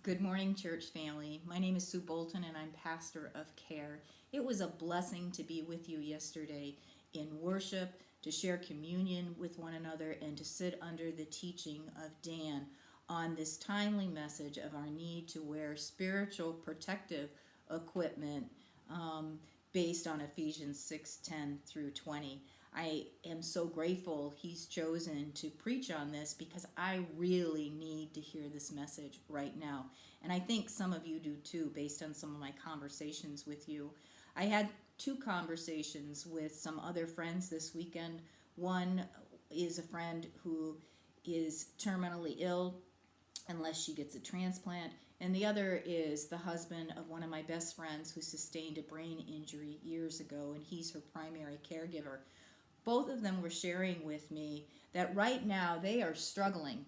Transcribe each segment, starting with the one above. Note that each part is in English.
Good morning, church family. My name is Sue Bolton, and I'm pastor of CARE. It was a blessing to be with you yesterday in worship, to share communion with one another, and to sit under the teaching of Dan on this timely message of our need to wear spiritual protective equipment based on Ephesians 6:10 through 20. I am so grateful he's chosen to preach on this because I really need to hear this message right now. And I think some of you do too, based on some of my conversations with you. I had two conversations with some other friends this weekend. One is a friend who is terminally ill unless she gets a transplant, and the other is the husband of one of my best friends who sustained a brain injury years ago, and he's her primary caregiver. Both of them were sharing with me that right now they are struggling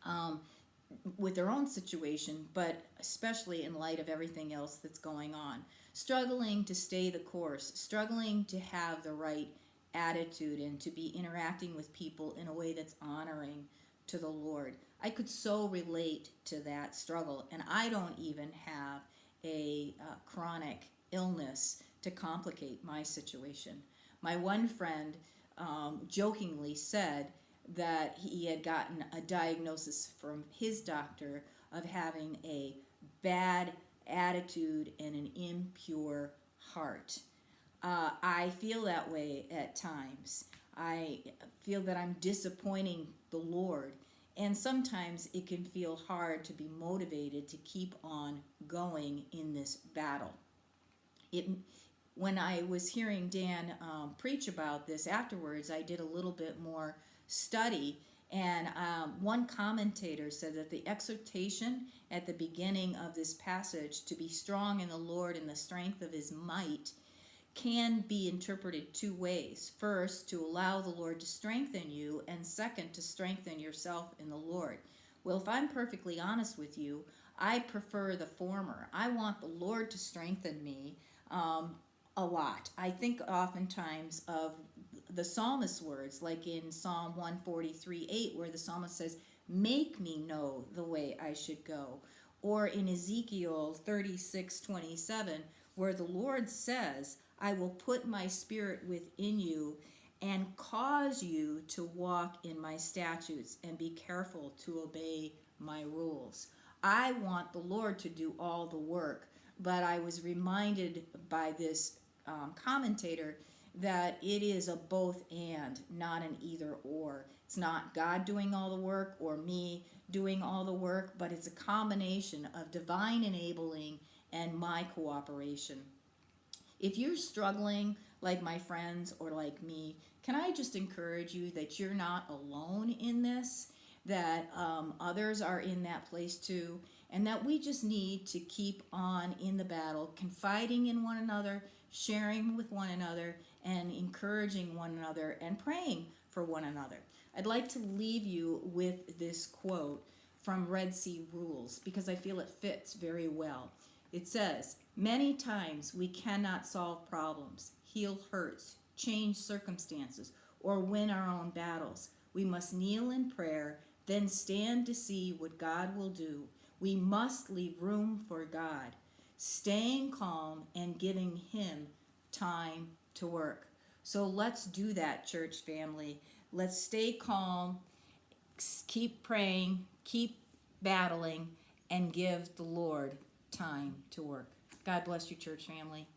um, with their own situation, but especially in light of everything else that's going on. Struggling to stay the course, struggling to have the right attitude and to be interacting with people in a way that's honoring to the Lord. I could so relate to that struggle, and I don't even have a chronic illness to complicate my situation. My one friend jokingly said that he had gotten a diagnosis from his doctor of having a bad attitude and an impure heart. I feel that way at times. I feel that I'm disappointing the Lord, and sometimes it can feel hard to be motivated to keep on going in this battle. It When I was hearing Dan preach about this afterwards, I did a little bit more study. And one commentator said that the exhortation at the beginning of this passage to be strong in the Lord and the strength of his might can be interpreted two ways. First, to allow the Lord to strengthen you, and second, to strengthen yourself in the Lord. Well, if I'm perfectly honest with you, I prefer the former. I want the Lord to strengthen me a lot. I think oftentimes of the psalmist's words, like in Psalm 143:8, where the psalmist says, "Make me know the way I should go." Or in Ezekiel 36:27, where the Lord says, "I will put my spirit within you and cause you to walk in my statutes and be careful to obey my rules." I want the Lord to do all the work, but I was reminded by this commentator that it is a both and, not an either or. It's not God doing all the work or me doing all the work, but it's a combination of divine enabling and my cooperation. If you're struggling like my friends or like me, can I just encourage you that you're not alone in this, that others are in that place too, and that we just need to keep on in the battle, confiding in one another, sharing with one another, and encouraging one another and praying for one another. I'd like to leave you with this quote from Red Sea Rules because I feel it fits very well. It says, "Many times we cannot solve problems, heal hurts, change circumstances, or win our own battles. We must kneel in prayer, then stand to see what God will do. We must leave room for God, staying calm and giving Him time to work." So let's do that, church family. Let's stay calm, keep praying, keep battling, and give the Lord time to work. God bless you, church family.